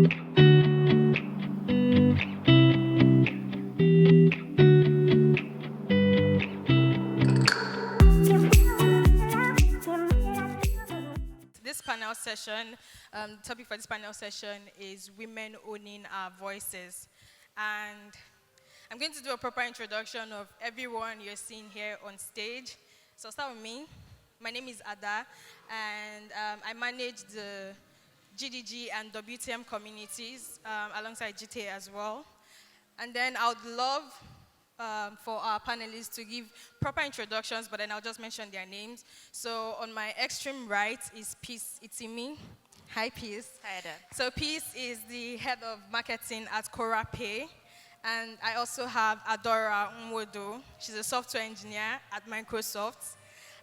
This panel session, the topic for this panel session is women owning our voices. And I'm going to do a proper introduction of everyone you're seeing here on stage. So I'll start with me. My name is Ada, and I manage the GDG and WTM communities alongside GTA as well. And then I would love for our panelists to give proper introductions, but then I'll just mention their names. So on my extreme right is Peace Itimi. Hi, Peace. Hi, Ada. So Peace is the head of marketing at Cora Pay. And I also have Adora Nwodo. She's a software engineer at Microsoft.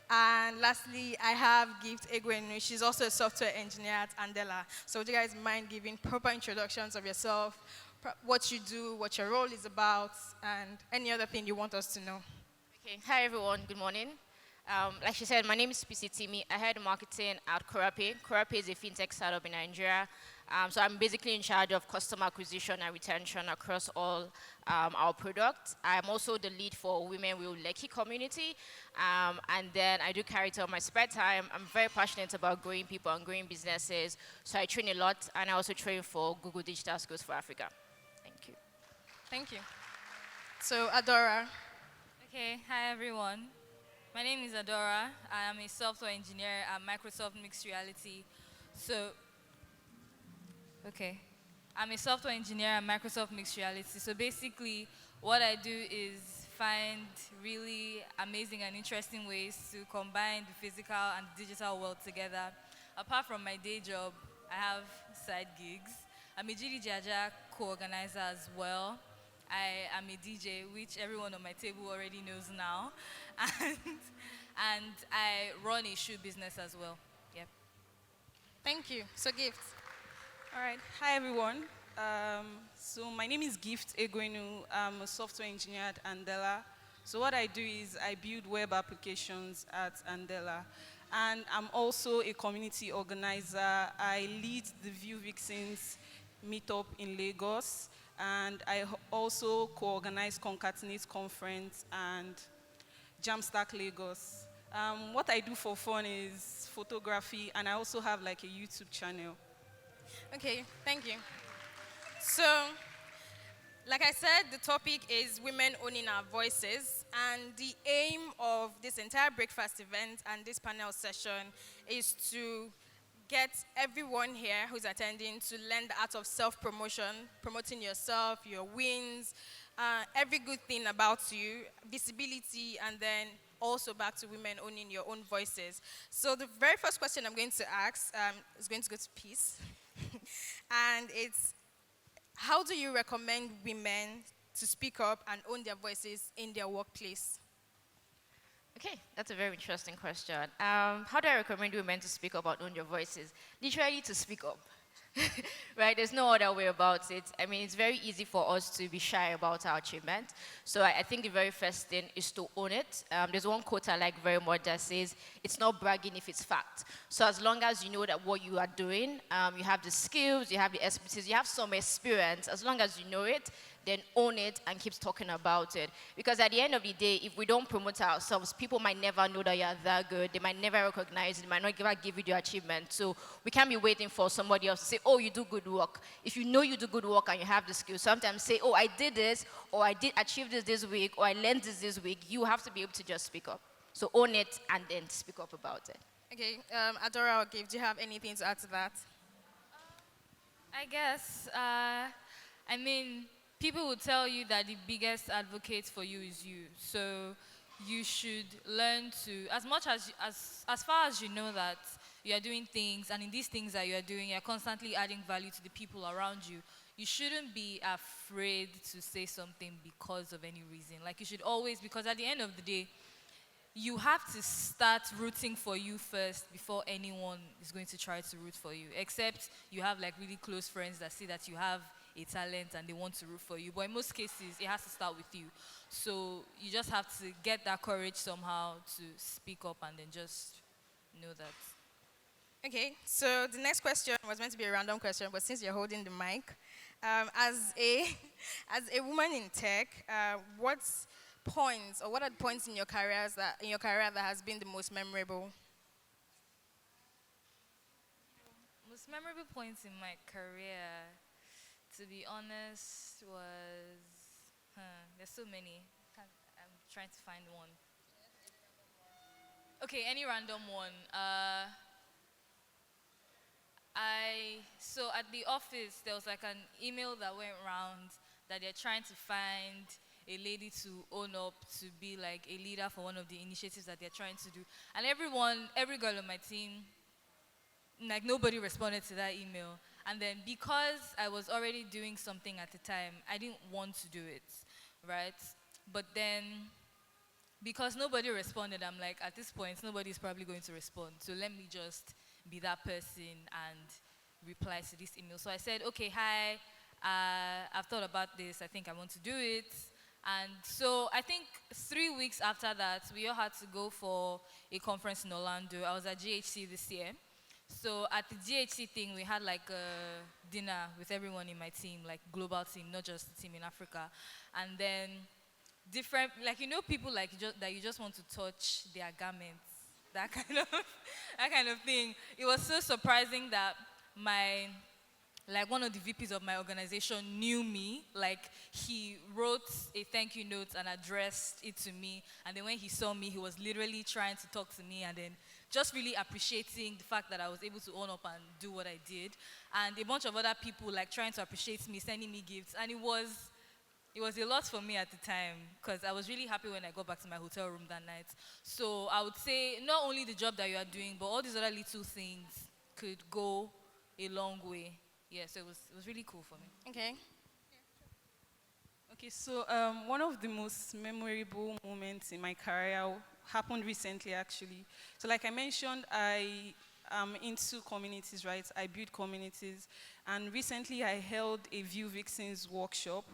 And lastly, I have Gift Egwenu. She's also a software engineer at Andela. So would you guys mind giving proper introductions of yourself, what you do, what your role is about, and any other thing you want us to know? Okay. Hi, everyone. Good morning. Like she said, my name is PC Timi. I head marketing at Korape. Korape is a fintech startup in Nigeria. So I'm basically in charge of customer acquisition and retention across all our products. I'm also the lead for Women Will Lekki community. And then I do character on my spare time. I'm very passionate about growing people and growing businesses. So I train a lot, and I also train for Google Digital Skills for Africa. Thank you. Thank you. So Adora. Okay, hi everyone. My name is Adora. I am a software engineer at Microsoft Mixed Reality. So, okay, I'm a software engineer at Microsoft Mixed Reality. So basically, what I do is find really amazing and interesting ways to combine the physical and digital world together. Apart from my day job, I have side gigs. I'm a GD Jaja co-organizer as well. I am a DJ, which everyone on my table already knows now. And I run a shoe business as well. Yep. Thank you. So Gift. All right. Hi, everyone. So my name is Gift Egwenu. I'm a software engineer at Andela. So what I do is I build web applications at Andela. And I'm also a community organizer. I lead the View Vixens meetup in Lagos. And I also co-organize Concatenate Conference and Jamstack Lagos. What I do for fun is photography, and I also have like a YouTube channel. Okay, thank you. So, like I said, the topic is women owning our voices, and the aim of this entire breakfast event and this panel session is to get everyone here who's attending to learn the art of self-promotion, promoting yourself, your wins, every good thing about you, visibility, and then also back to women owning your own voices. So the very first question I'm going to ask is going to go to Peace. And it's, how do you recommend women to speak up and own their voices in their workplace? Okay, that's a very interesting question. How do I recommend women to speak up or own your voices? Literally to speak up. Right, there's no other way about it. I mean, it's very easy for us to be shy about our achievement. So I think the very first thing is to own it. There's one quote I like very much that says, it's not bragging if it's fact. So as long as you know that what you are doing, you have the skills, you have the expertise, you have some experience, as long as you know it, then own it and keep talking about it. Because at the end of the day, if we don't promote ourselves, people might never know that you're that good. They might never recognize it. They might not ever give you the achievement. So we can't be waiting for somebody else to say, oh, you do good work. If you know you do good work and you have the skills, sometimes say, oh, I did this, or I did achieve this week, or I learned this week. You have to be able to just speak up. So own it and then speak up about it. Okay, Adora or Gabe, do you have anything to add to that? I guess, I mean, people will tell you that the biggest advocate for you is you. So you should learn to, as far as you know that you are doing things, and in these things that you are doing, you're constantly adding value to the people around you. You shouldn't be afraid to say something because of any reason. Like you should always, because at the end of the day, you have to start rooting for you first before anyone is going to try to root for you. Except you have like really close friends that see that you have a talent and they want to root for you. But in most cases, it has to start with you. So you just have to get that courage somehow to speak up and then just know that. Okay, so the next question was meant to be a random question, but since you're holding the mic, as a as a woman in tech, what points or what are the points in your career that has been the most memorable? Most memorable points in my career, to be honest, was there's so many. I'm trying to find one. Okay, any random one. So at the office there was like an email that went around that they're trying to find a lady to own up to be like a leader for one of the initiatives that they're trying to do. And every girl on my team, like nobody responded to that email. And then because I was already doing something at the time, I didn't want to do it, right? But then because nobody responded, I'm like, at this point, nobody's probably going to respond. So let me just be that person and reply to this email. So I said, okay, hi, I've thought about this. I think I want to do it. And so I think 3 weeks after that, we all had to go for a conference in Orlando. I was at GHC this year. So at the GHC thing, we had like a dinner with everyone in my team, like global team, not just the team in Africa. And then different, like people like that you just want to touch their garments, that kind of that kind of thing. It was so surprising that my like one of the VPs of my organization knew me. Like he wrote a thank you note and addressed it to me. And then when he saw me, he was literally trying to talk to me and then just really appreciating the fact that I was able to own up and do what I did. And a bunch of other people like trying to appreciate me, sending me gifts. And it was a lot for me at the time because I was really happy when I got back to my hotel room that night. So I would say not only the job that you are doing, but all these other little things could go a long way. Yeah, so it was really cool for me. Okay. Okay, so one of the most memorable moments in my career happened recently, actually. So, like I mentioned, I am into communities, right? I build communities, and recently I held a View Vixens workshop.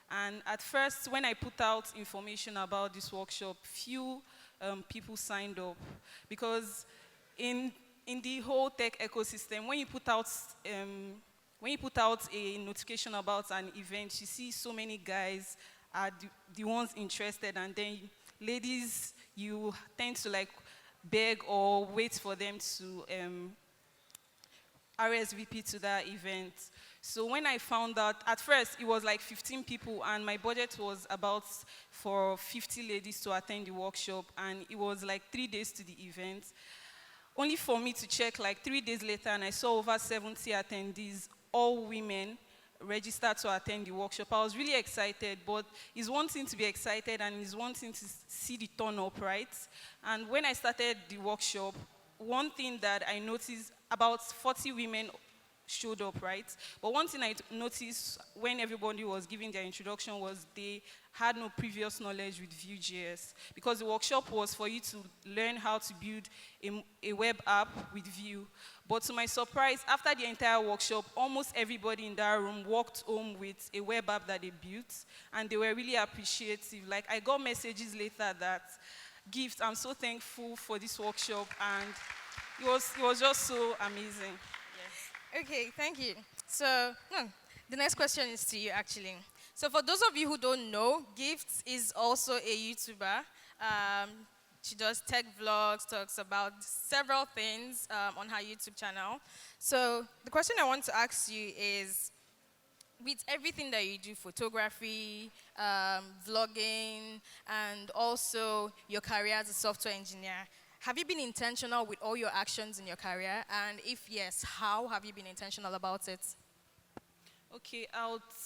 And at first, when I put out information about this workshop, few people signed up because in the whole tech ecosystem, when you put out a notification about an event, you see so many guys are the ones interested, and then ladies, you tend to like beg or wait for them to RSVP to that event. So when I found out, at first it was like 15 people, and my budget was about for 50 ladies to attend the workshop, and it was like 3 days to the event. Only for me to check like 3 days later, and I saw over 70 attendees, all women, registered to attend the workshop. I was really excited, but it's one thing to be excited and it's one thing to see the turn up, right? And when I started the workshop, one thing that I noticed, about 40 women showed up, right? But one thing I noticed when everybody was giving their introduction was they had no previous knowledge with Vue.js, because the workshop was for you to learn how to build a web app with Vue. But to my surprise, after the entire workshop, almost everybody in that room walked home with a web app that they built, and they were really appreciative. Like, I got messages later that, Gift, I'm so thankful for this workshop, and it was just so amazing. Okay, thank you. So, the next question is to you, actually. So, for those of you who don't know, Gift is also a YouTuber. She does tech vlogs, talks about several things on her YouTube channel. So, the question I want to ask you is, with everything that you do, photography, vlogging, and also your career as a software engineer, have you been intentional with all your actions in your career? And if yes, how have you been intentional about it? Okay,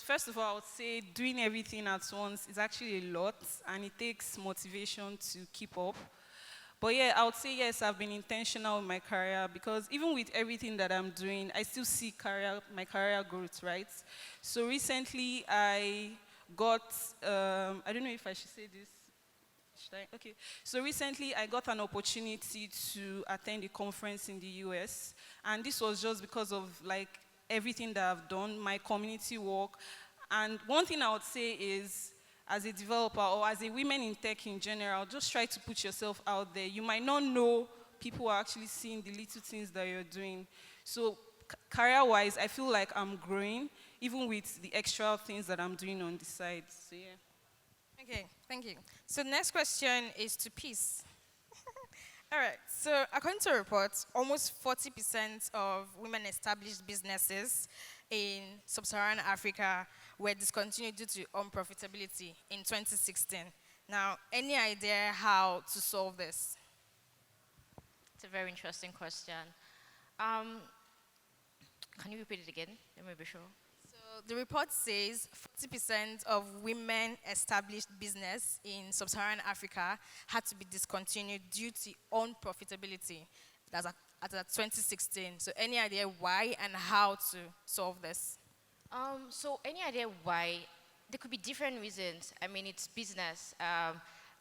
first of all, I would say doing everything at once is actually a lot, and it takes motivation to keep up. But yeah, I would say yes, I've been intentional in my career, because even with everything that I'm doing, I still see my career growth, right? So recently, I got, I don't know if I should say this. Okay. So recently, I got an opportunity to attend a conference in the US, and this was just because of like everything that I've done, my community work. And one thing I would say is, as a developer or as a woman in tech in general, just try to put yourself out there. You might not know people are actually seeing the little things that you're doing. So career-wise, I feel like I'm growing, even with the extra things that I'm doing on the side. So yeah. Okay, thank you. So next question is to Peace. All right. So according to a report, almost 40% of women-established businesses in sub-Saharan Africa were discontinued due to unprofitability in 2016. Now, any idea how to solve this? It's a very interesting question. Um, can you repeat it again? Let me be sure. So the report says 40% of women established business in sub-Saharan Africa had to be discontinued due to unprofitability. That's at 2016. So any idea why and how to solve this? So any idea why? There could be different reasons. I mean, it's business.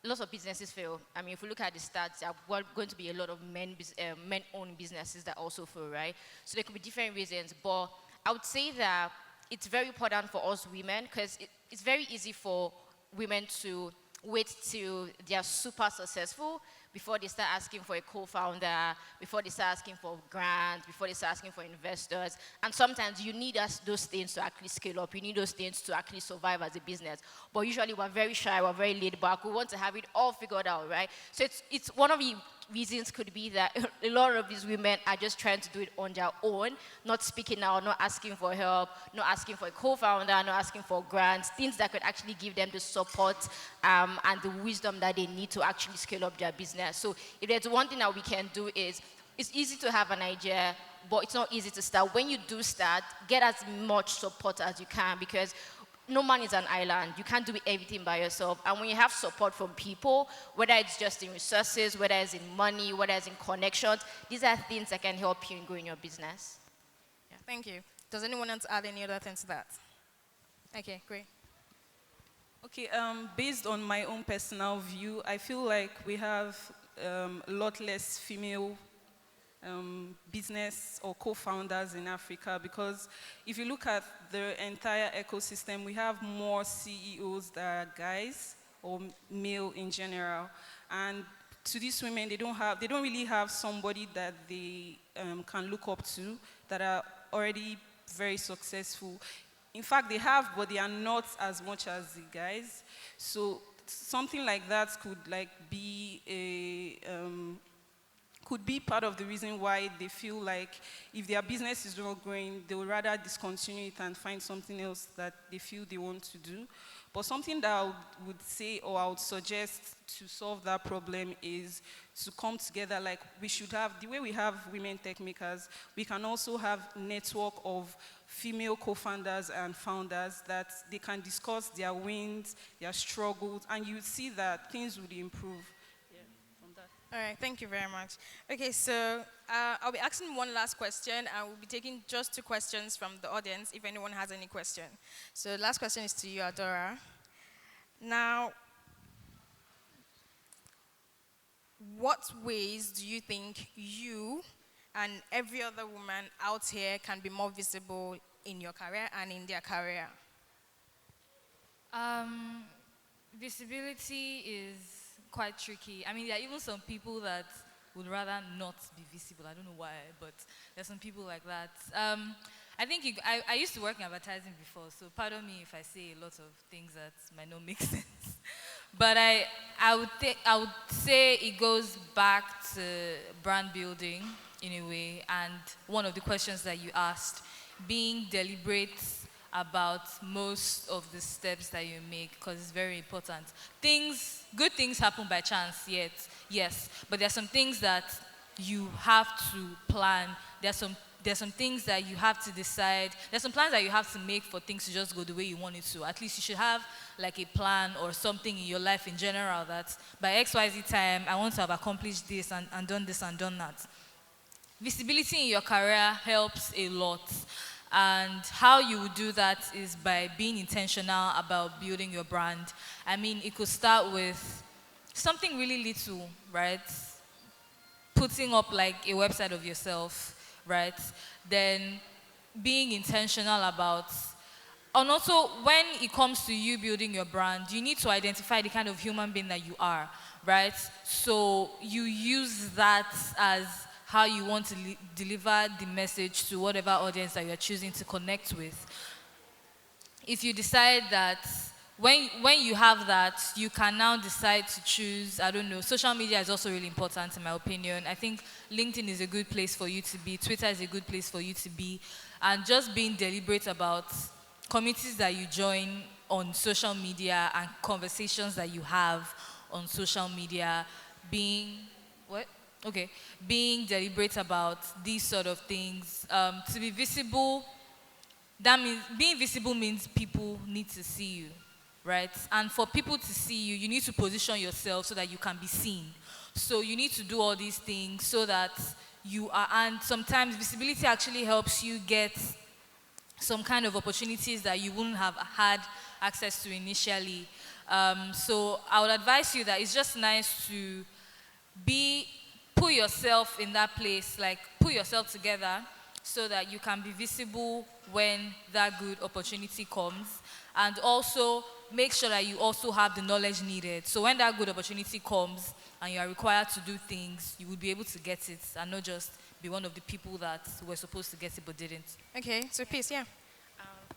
Lots of businesses fail. I mean, if we look at the stats, there are going to be a lot of men-owned businesses that also fail, right? So there could be different reasons. But I would say that it's very important for us women because it's very easy for women to wait till they are super successful before they start asking for a co-founder, before they start asking for grants, before they start asking for investors. And sometimes you need those things to actually scale up. You need those things to actually survive as a business. But usually we're very shy, we're very laid back. We want to have it all figured out, right? So it's one of the reasons could be that a lot of these women are just trying to do it on their own, not speaking out, not asking for help, not asking for a co-founder, not asking for grants, things that could actually give them the support and the wisdom that they need to actually scale up their business. So if there's one thing that we can do is, it's easy to have an idea, but it's not easy to start. When you do start, get as much support as you can because no man is an island. You can't do everything by yourself. And when you have support from people, whether it's just in resources, whether it's in money, whether it's in connections, these are things that can help you in growing your business. Yeah. Thank you. Does anyone want to add any other thing to that? Okay, great. Okay, based on my own personal view, I feel like we have a lot less female business or co-founders in Africa because if you look at the entire ecosystem, we have more CEOs that are guys or male in general. And to these women, they don't really have somebody that they can look up to that are already very successful. In fact, they have, but they are not as much as the guys. So something like that could could be part of the reason why they feel like if their business is not growing, they would rather discontinue it and find something else that they feel they want to do. But something that I would say or I would suggest to solve that problem is to come together like we should have, the way we have women tech makers, we can also have network of female co-founders and founders that they can discuss their wins, their struggles, and you see that things would improve. All right, thank you very much. Okay, so I'll be asking one last question, and we'll be taking just 2 questions from the audience if anyone has any question. So the last question is to you, Adora. Now, what ways do you think you and every other woman out here can be more visible in your career and in their career? Visibility is quite tricky. I mean, there are even some people that would rather not be visible. I don't know why, but there's some people like that. I think I used to work in advertising before, so pardon me if I say a lot of things that might not make sense. But I would say it goes back to brand building in a way, and one of the questions that you asked, being deliberate about most of the steps that you make, because it's very important. Good things happen by chance, yes, but there are some things that you have to plan. There's some things that you have to decide. There's some plans that you have to make for things to just go the way you want it to. At least you should have like a plan or something in your life in general that by XYZ time, I want to have accomplished this and done this and done that. Visibility in your career helps a lot. And how you would do that is by being intentional about building your brand. I mean, it could start with something really little, right? Putting up like a website of yourself, right? Then being intentional about, and also when it comes to you building your brand, you need to identify the kind of human being that you are, right? So you use that as how you want to deliver the message to whatever audience that you're choosing to connect with. If you decide that when you have that, you can now decide to choose, I don't know, social media is also really important in my opinion. I think LinkedIn is a good place for you to be, Twitter is a good place for you to be, and just being deliberate about communities that you join on social media and conversations that you have on social media, being, what? Okay, being deliberate about these sort of things, to be visible. That means being visible means people need to see you, right? And for people to see you, you need to position yourself so that you can be seen. So you need to do all these things so that you are, and sometimes visibility actually helps you get some kind of opportunities that you wouldn't have had access to initially. So I would advise you that it's just nice to be, put yourself in that place, like put yourself together so that you can be visible when that good opportunity comes, and also make sure that you also have the knowledge needed. So when that good opportunity comes and you are required to do things, you will be able to get it and not just be one of the people that were supposed to get it but didn't. Okay, so peace, yeah.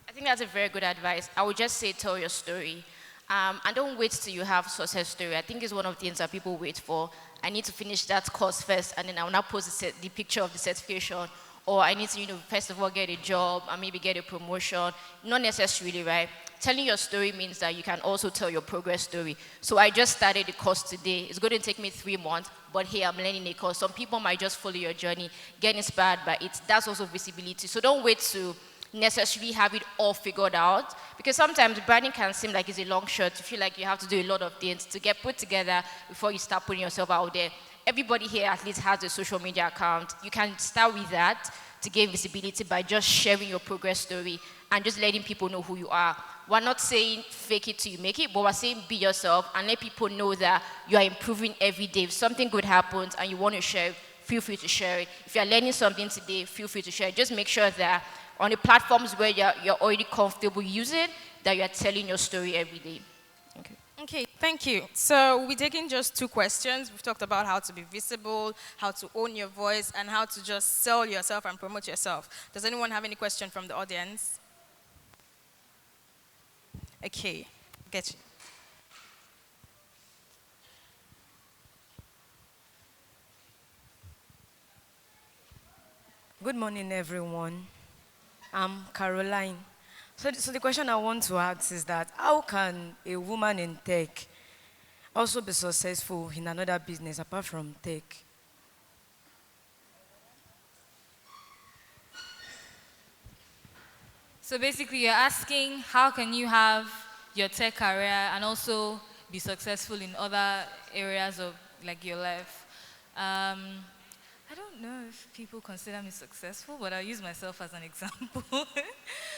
I think that's a very good advice. I would just say tell your story. And don't wait till you have success story. I think it's one of the things that people wait for. I need to finish that course first, and then I will now post the picture of the certification. Or I need to, first of all get a job and maybe get a promotion. Not necessarily, right? Telling your story means that you can also tell your progress story. So I just started the course today. It's going to take me 3 months, but hey, I'm learning a course. Some people might just follow your journey, get inspired by it. That's also visibility. So don't wait to necessarily have it all figured out, because sometimes branding can seem like it's a long shot. You feel like you have to do a lot of things to get put together before you start putting yourself out there. Everybody here at least has a social media account. You can start with that to gain visibility by just sharing your progress story and just letting people know who you are. We're not saying fake it till you make it, but we're saying be yourself and let people know that you are improving every day. If something good happens and you want to share it, feel free to share it. If you're learning something today, feel free to share it. Just make sure that on the platforms where you're already comfortable using, that you're telling your story every day. Okay. Okay, thank you. So we're taking just 2 questions. We've talked about how to be visible, how to own your voice, and how to just sell yourself and promote yourself. Does anyone have any question from the audience? Okay, get you. Good morning, everyone. I'm Caroline. So the question I want to ask is that how can a woman in tech also be successful in another business apart from tech? So basically, you're asking how can you have your tech career and also be successful in other areas of like your life. I don't know if people consider me successful, but I'll use myself as an example.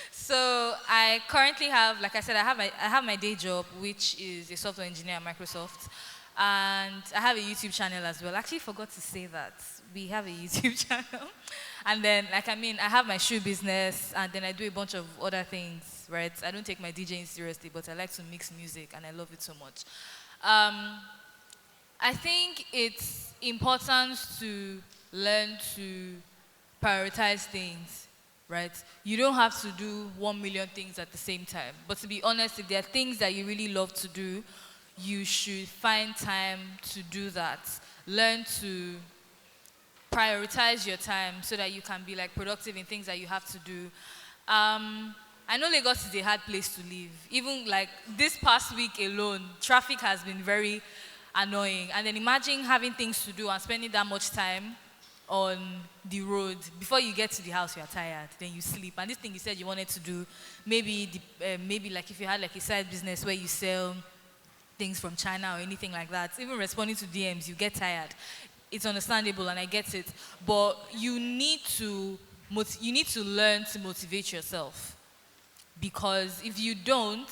So I currently have, like I said, I have my day job, which is a software engineer at Microsoft. And I have a YouTube channel as well. I actually forgot to say that. We have a YouTube channel. And then, I have my shoe business, and then I do a bunch of other things, right? I don't take my DJing seriously, but I like to mix music, and I love it so much. I think it's important to learn to prioritize things, right? You don't have to do 1 million things at the same time. But to be honest, if there are things that you really love to do, you should find time to do that. Learn to prioritize your time so that you can be like productive in things that you have to do. I know Lagos is a hard place to live. Even like this past week alone, traffic has been very annoying. And then imagine having things to do and spending that much time on the road. Before you get to the house, you are tired. Then you sleep. And this thing you said you wanted to do, maybe like if you had like a side business where you sell things from China or anything like that, even responding to DMs, you get tired. It's understandable and I get it. But you need to learn to motivate yourself. Because if you don't,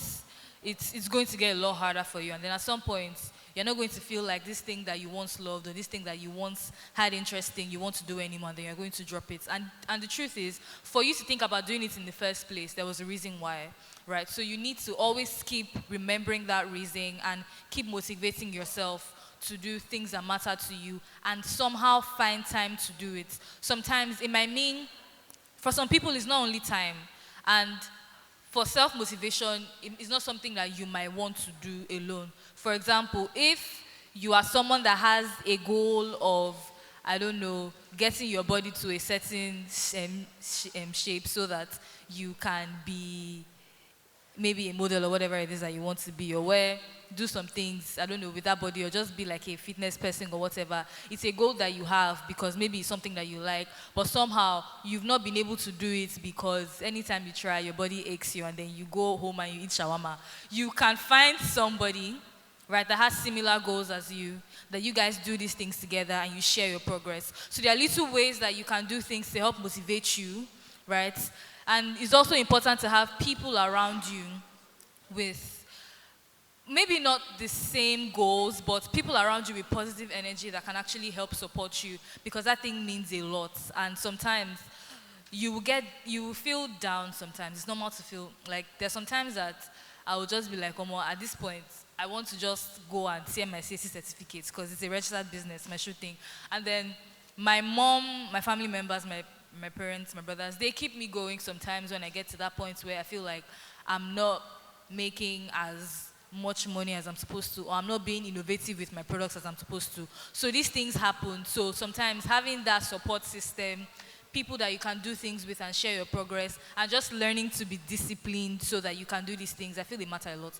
it's going to get a lot harder for you. And then at some point, you're not going to feel like this thing that you once loved or this thing that you once had interest in, you want to do anymore, then you're going to drop it. And the truth is, for you to think about doing it in the first place, there was a reason why, right? So you need to always keep remembering that reason and keep motivating yourself to do things that matter to you and somehow find time to do it. Sometimes it might mean, for some people, it's not only time. And for self-motivation, it's not something that you might want to do alone. For example, if you are someone that has a goal of, I don't know, getting your body to a certain shape so that you can be maybe a model or whatever it is that you want to be, or do some things, I don't know, with that body, or just be like a fitness person or whatever. It's a goal that you have because maybe it's something that you like, but somehow you've not been able to do it because anytime you try, your body aches you and then you go home and you eat shawarma. You can find somebody, right, that has similar goals as you, that you guys do these things together and you share your progress. So there are little ways that you can do things to help motivate you, right? And it's also important to have people around you with maybe not the same goals, but people around you with positive energy that can actually help support you, because that thing means a lot. And sometimes you will feel down sometimes. It's normal to feel like, there's sometimes that I will just be like, oh, at this point, I want to just go and see my CSC certificates because it's a registered business, my shooting. And then my mom, my family members, my parents, my brothers, they keep me going sometimes when I get to that point where I feel like I'm not making as much money as I'm supposed to, or I'm not being innovative with my products as I'm supposed to. So these things happen. So sometimes having that support system, people that you can do things with and share your progress, and just learning to be disciplined so that you can do these things, I feel they matter a lot.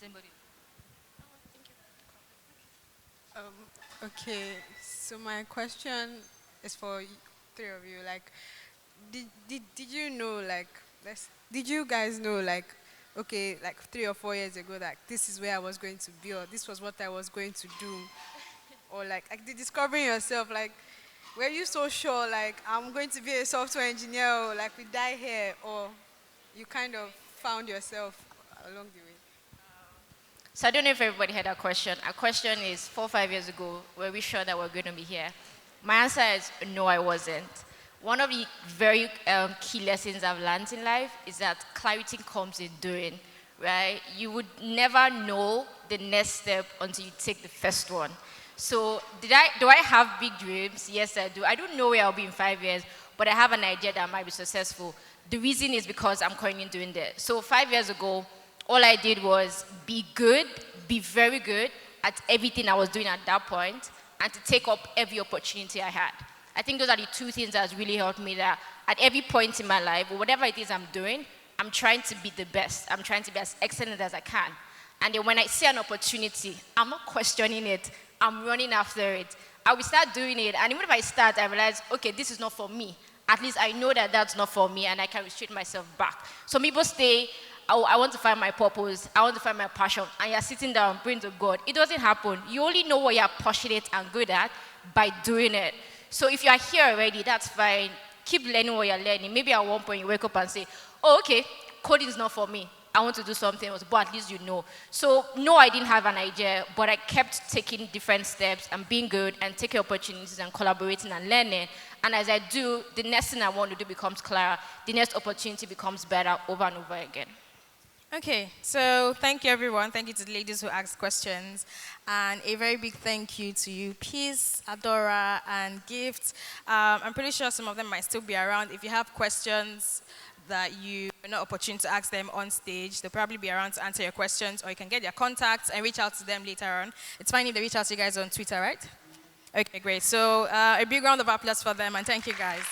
Anybody? Okay, so my question is for three of you. Like, did you know, like, did you guys know, like, okay, like 3 or 4 years ago, like, this is where I was going to be, or this was what I was going to do? Or like discovering yourself, like, were you so sure, like, I'm going to be a software engineer, or like we die here, or you kind of found yourself along the way? So I don't know if everybody had a question. Our question is, 4 or 5 years ago, were we sure that we're going to be here? My answer is no, I wasn't. One of the very key lessons I've learned in life is that clarity comes in doing, right? You would never know the next step until you take the first one. So do I have big dreams? Yes, I do. I don't know where I'll be in 5 years, but I have an idea that I might be successful. The reason is because I'm currently doing that. So 5 years ago, all I did was be good, be very good at everything I was doing at that point, and to take up every opportunity I had. I think those are the 2 things that has really helped me, that at every point in my life, or whatever it is I'm doing, I'm trying to be the best. I'm trying to be as excellent as I can. And then when I see an opportunity, I'm not questioning it. I'm running after it. I will start doing it. And even if I start, I realize, okay, this is not for me. At least I know that that's not for me, and I can restrict myself back. Some people say, oh, I want to find my purpose. I want to find my passion. And you're sitting down, praying to God. It doesn't happen. You only know what you're passionate and good at by doing it. So if you are here already, that's fine. Keep learning what you're learning. Maybe at one point you wake up and say, oh, okay, coding is not for me. I want to do something else, but at least you know. So no, I didn't have an idea, but I kept taking different steps and being good and taking opportunities and collaborating and learning. And as I do, the next thing I want to do becomes clearer. The next opportunity becomes better over and over again. Okay, so thank you everyone. Thank you to the ladies who asked questions. And a very big thank you to you, Peace, Adora, and Gift. I'm pretty sure some of them might still be around. If you have questions that you are not opportune to ask them on stage, they'll probably be around to answer your questions, or you can get their contacts and reach out to them later on. It's fine if they reach out to you guys on Twitter, right? Okay, great. So a big round of applause for them, and thank you guys.